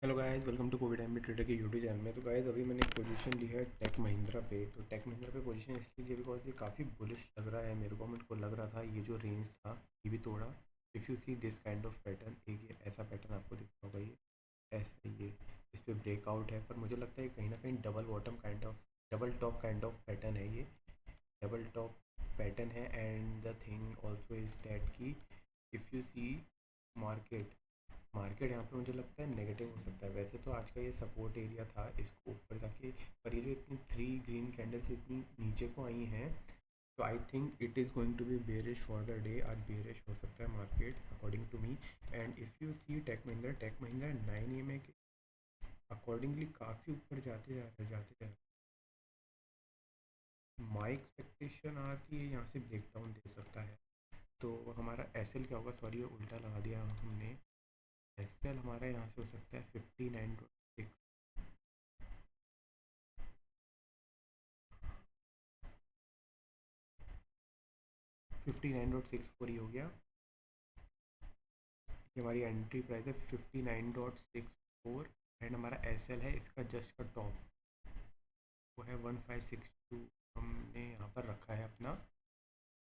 Hello guys, welcome to Kovid M B trader के YouTube channel में। तो गाइस अभी मैंने एक पोजीशन ली है टेक महिंद्रा पे। तो टेक महिंद्रा पे पोजीशन इसलिए लिया बिकॉज ये काफ़ी बुलिश लग रहा है मेरे को लग रहा था ये जो रेंज था ये भी तोड़ा। If you see this kind of pattern, एक ये ऐसा पैटर्न आपको दिखता होगा, ये ऐसा ये इस पे ब्रेकआउट है, पर मुझे लगता है कहीं ना कहीं double bottom kind of double top kind of pattern है ये। डबल टॉप पैटर्न है and the thing also is that की if you see market market यहाँ पे मुझे लगता है नेगेटिव हो सकता है। वैसे तो आज का ये सपोर्ट एरिया था, इसको ऊपर जाके पर ये जो इतनी थ्री ग्रीन कैंडल्स इतनी नीचे को आई हैं, तो I think it is going to be bearish for the day. आज बेरिश हो सकता है market according to me. And if you see Tech Mahindra 9 EMA के अकॉर्डिंगली काफ़ी ऊपर जाते जा रहे माई एक्सपेक्टेशन आर कि ये यहाँ से ब्रेक डाउन दे सकता है। तो हमारा एस एल क्या होगा, सॉरी ये उल्टा लगा दिया हमने। एस एल हमारा यहाँ से हो सकता है 59.6, 59.64 ही हो गया। ये हमारी एंट्री प्राइस है 59.64। एंड हमारा एस एल है इसका जस्ट का टॉप, वो है 1562। हमने यहाँ पर रखा है अपना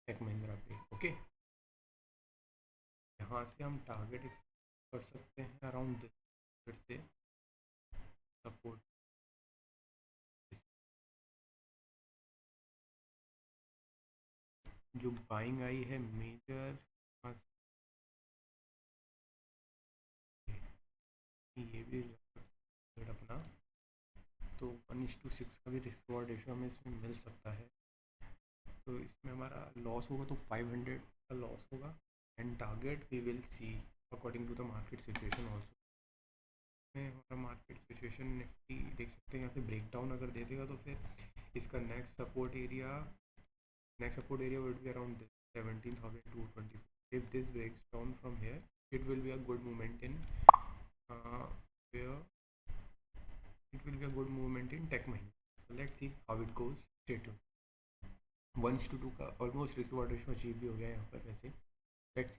टेक महिंद्रा पे। ओके, यहाँ से हम टारगेट कर सकते हैं अराउंड दिस, फिर से सपोर्ट। जो बाइंग आई है मेजर, ये भी अपना, तो 1:6 का भी रिस्क रॉड रेशो हमें इसमें मिल सकता है। तो इसमें हमारा लॉस होगा तो 500 का लॉस होगा। And target we will see according to the market situation also. में हमारा मार्केट सिचुएशन निफ्टी देख सकते हैं, यहाँ से ब्रेक डाउन अगर दे देगा तो फिर इसका next support area would be around 17,224। If this breaks down from here it will be a good movement in where it will be a good movement in tech Mahindra. So let's see how it goes. Stay tuned. 1:2 का almost risk reward ratio achieve भी हो गया यहाँ पर वैसे। Let's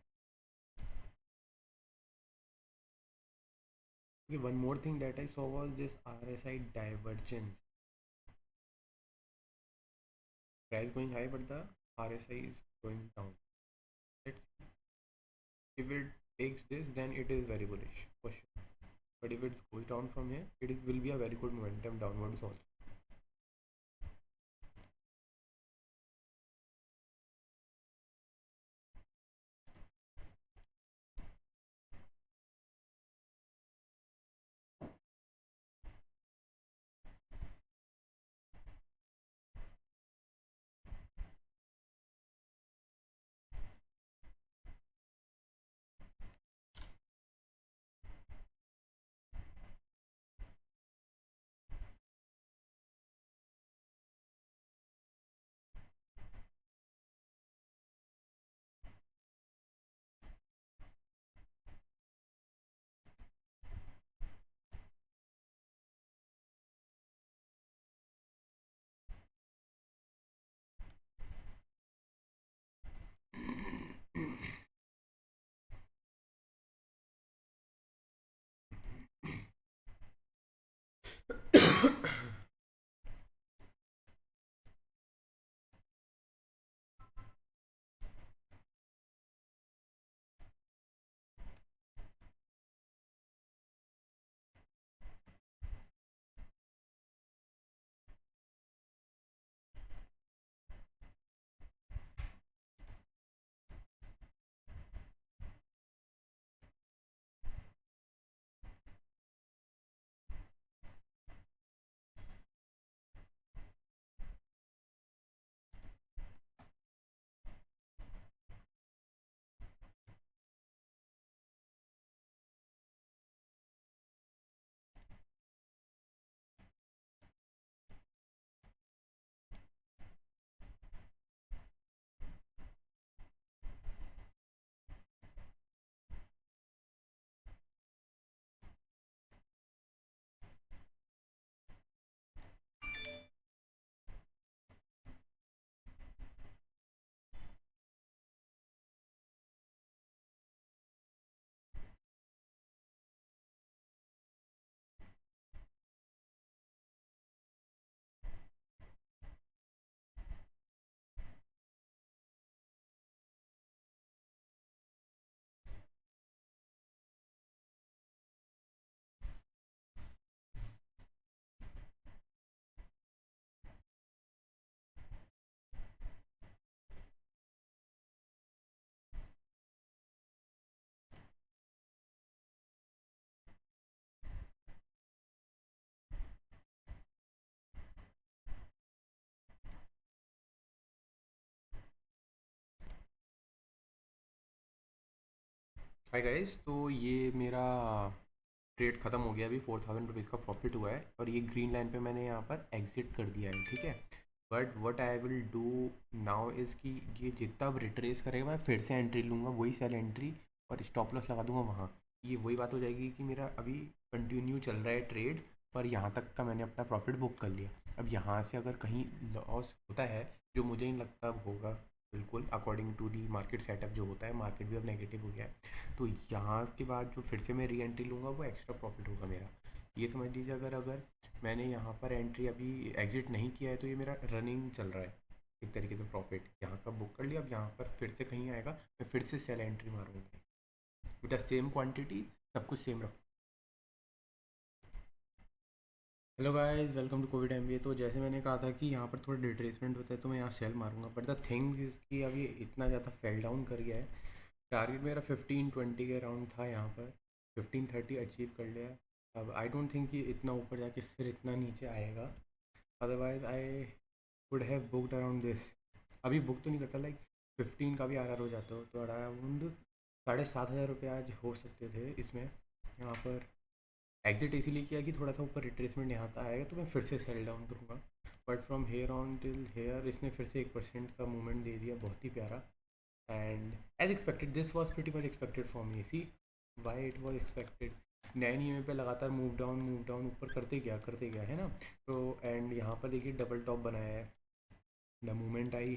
okay, one more thing that I saw was this RSI divergence. Price going high but the RSI is going down. Let's see. If it takes this then it is very bullish for sure. But if it goes down from here, will be a very good momentum downwards also. Hi guys, तो ये मेरा trade ख़त्म हो गया। अभी 4000 rupees का profit हुआ है और ये ग्रीन लाइन पे मैंने यहाँ पर एग्जिट कर दिया है, ठीक है। But what I will do now is कि ये जितना अब रिट्रेस करेगा मैं फिर से एंट्री लूँगा, वही सेल एंट्री, और स्टॉप लॉस लगा दूंगा वहाँ। ये वही बात हो जाएगी कि मेरा अभी कंटिन्यू चल रहा है ट्रेड, पर यहाँ तक का मैंने अपना प्रॉफिट बुक कर लिया। अब यहाँ से अगर कहीं लॉस होता है, जो मुझे नहीं लगता अब होगा, बिल्कुल according to the market setup जो होता है, मार्केट भी अब नेगेटिव हो गया है, तो यहाँ के बाद जो फिर से मैं री एंट्री लूँगा वो एक्स्ट्रा प्रॉफिट होगा मेरा। ये समझ लीजिए, अगर अगर मैंने यहाँ पर एंट्री अभी एग्जिट नहीं किया है तो ये मेरा रनिंग चल रहा है एक तरीके से। प्रॉफिट यहाँ का बुक कर लिया, अब यहाँ पर फिर से कहीं आएगा मैं फिर से सेल एंट्री मारूंगा विद द सेम क्वांटिटी, सब कुछ सेम रखूँ। Hello guys, welcome to Kovid MBA. तो जैसे मैंने कहा था कि यहाँ पर थोड़ा डिट्रेसमेंट होता है तो मैं यहाँ सेल मारूंगा, बट द थिंग इज़ कि अभी इतना ज़्यादा फेल डाउन कर गया है। टारगेट मेरा 15-20 के अराउंड था, यहाँ पर 15-30 अचीव कर लिया है। अब आई डोंट थिंक कि इतना ऊपर जाके फिर इतना नीचे आएगा, otherwise I would have booked around this. अभी बुक तो नहीं करता, लाइक 15 का भी आर हो जाता हो तो अराउंड 7,500 रुपये आज हो सकते थे इसमें। यहाँ पर एग्जिट इसीलिए किया कि थोड़ा सा ऊपर रिट्रेसमेंट यहाँ तक आएगा तो मैं फिर से सेल डाउन करूँगा। But from here on till here इसने फिर से 1% का मूवमेंट दे दिया, बहुत ही प्यारा। And as expected, this was pretty much expected for me. See why it was expected. 9 पे लगातार मूव डाउन ऊपर करते गया है ना। तो एंड यहाँ पर देखिए डबल टॉप बनाया है। The movement I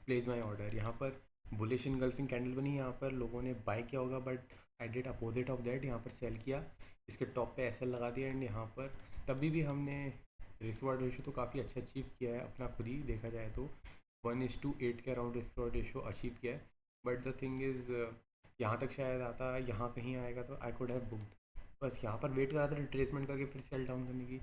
place my order, यहाँ पर बुलिश इनगल्फिंग कैंडल बनी, यहाँ पर लोगों ने बाय किया होगा, but I did opposite of that, यहाँ पर सेल किया, इसके टॉप पे एसएल लगा दिया। एंड यहाँ पर तभी भी हमने रिस्क रिवॉर्ड रेशो तो काफ़ी अच्छा अचीव किया है अपना, खुद ही देखा जाए तो 1:8 के around risk reward ratio achieve किया है। बट द थिंग इज़ यहाँ तक शायद आता, यहाँ कहीं आएगा तो आई कुड हैव बुकड। बस यहाँ पर वेट करा था रिट्रेसमेंट करके फिर सेल डाउन करने की,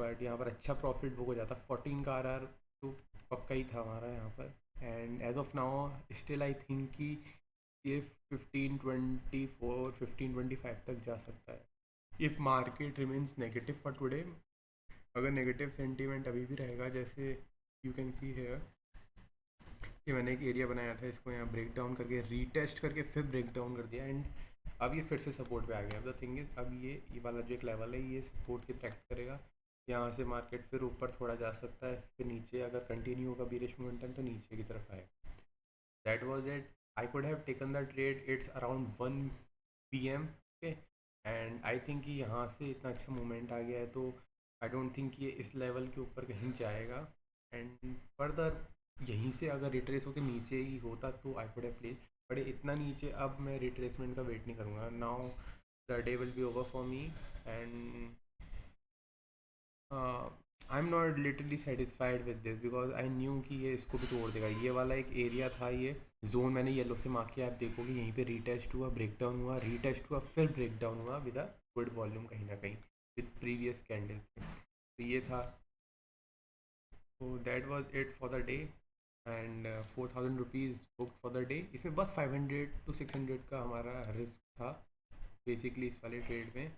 बट यहाँ पर अच्छा प्रॉफिट बुक हो जाता। 14 का आर तो पक्का ही था हमारा यहाँ पर। And as of now still I think कि ये 15-24 15-25 तक जा सकता है if market remains negative for today. अगर नेगेटिव सेंटीमेंट अभी भी रहेगा, जैसे यू कैन सी हेयर, ये मैंने एक एरिया बनाया था, इसको यहाँ ब्रेक डाउन करके रीटेस्ट करके फिर ब्रेक डाउन कर दिया, एंड अब ये फिर से सपोर्ट पे आ गया। अब द थिंग इज, अब ये वाला जो एक लेवल है ये सपोर्ट की ट्रैक्ट करेगा। यहाँ से मार्केट फिर ऊपर थोड़ा जा सकता है, फिर नीचे अगर कंटिन्यू होगा बीरिश मोमेंटम तो नीचे की तरफ आएगा। That was it. I could have taken the trade, it's around 1 PM, okay. And I think कि यहाँ से इतना अच्छा मूवमेंट आ गया है तो आई डोंट थिंक ये इस लेवल के ऊपर कहीं जाएगा। एंड फर्दर यहीं से अगर रिट्रेस होकर नीचे ही होता तो I could have place, but इतना नीचे अब मैं रिट्रेसमेंट का वेट नहीं करूँगा। Now the day will be over for me, and I am not literally satisfied with this because I knew कि ये इसको भी तोड़ देगा। ये वाला एक एरिया था, ये जोन मैंने येलो से मार्क किया, आप देखोगे यहीं पे रीटेस्ट हुआ, ब्रेक डाउन हुआ, रीटेस्ट हुआ, फिर ब्रेक डाउन हुआ विद अ गुड वॉल्यूम कहीं ना कहीं विद प्रीवियस कैंडल। तो ये था, तो that was it for the day. And 4,000 rupees book for the day. इसमें बस 500 to 600 का हमारा रिस्क था बेसिकली इस वाले ट्रेड में।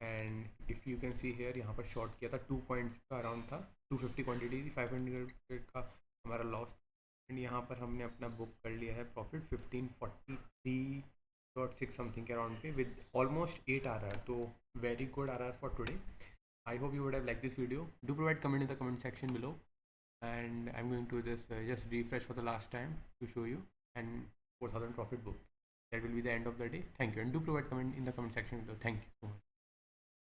And if you can see here, यहाँ पर शॉर्ट किया था, 2 पॉइंट्स का अराउंड था, 250 क्वांटिटी थी, 500 का हमारा लॉस। एंड यहाँ पर हमने अपना बुक कर लिया है प्रॉफिट 1543.6 समथिंग के अराउंड पे विद ऑलमोस्ट 8 RR, तो very good RR for today. I hope you would have liked this video. Do provide comment in the comment section below, and I'm going to just refresh for the last time to show you, and 4,000 profit booked. That will be the end of the day. Thank you, and do provide comment in the comment section below. Thank you so much.